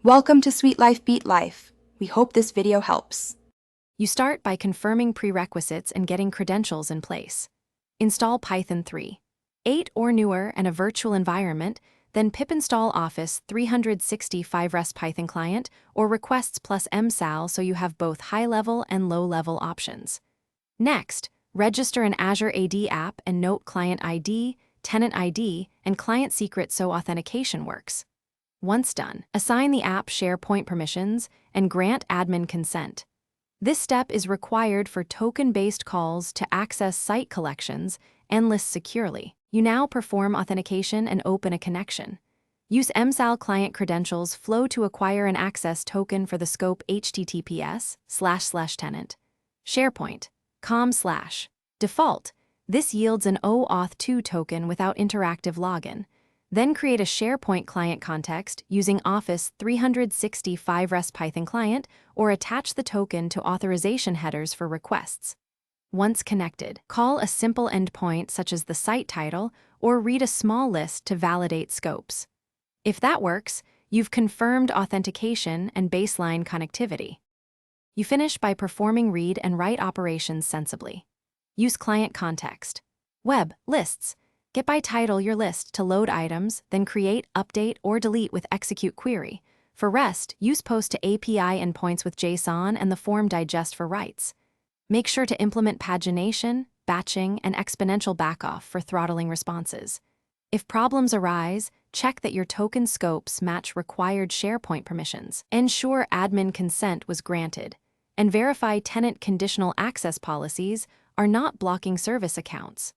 Welcome to Sweet Life Beat Life. We hope this video helps. You start by confirming prerequisites and getting credentials in place. Install Python 3.8 or newer and a virtual environment, then pip install Office 365 REST Python client or requests plus msal so you have both high-level and low-level options. Next, register an Azure AD app and note client ID, tenant ID, and client secret so authentication works. Once done, assign the app SharePoint permissions and grant admin consent. This step is required for token-based calls to access site collections and lists securely. You now perform authentication and open a connection. Use msal client credentials flow to acquire an access token for the scope https://tenant SharePoint .com/default. This yields an OAuth 2 token without interactive login. Then create a SharePoint client context using Office 365 REST Python client or attach the token to authorization headers for requests. Once connected, call a simple endpoint such as the site title or read a small list to validate scopes. If that works, you've confirmed authentication and baseline connectivity. You finish by performing read and write operations sensibly. Use client context. Web, lists. Get by title your list to load items, then create, update, or delete with execute query. For REST, use post to API endpoints with JSON and the form digest for writes. Make sure to implement pagination, batching, and exponential backoff for throttling responses. If problems arise, check that your token scopes match required SharePoint permissions. Ensure admin consent was granted, and verify tenant conditional access policies are not blocking service accounts.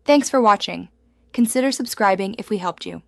Thanks for watching. Consider subscribing if we helped you.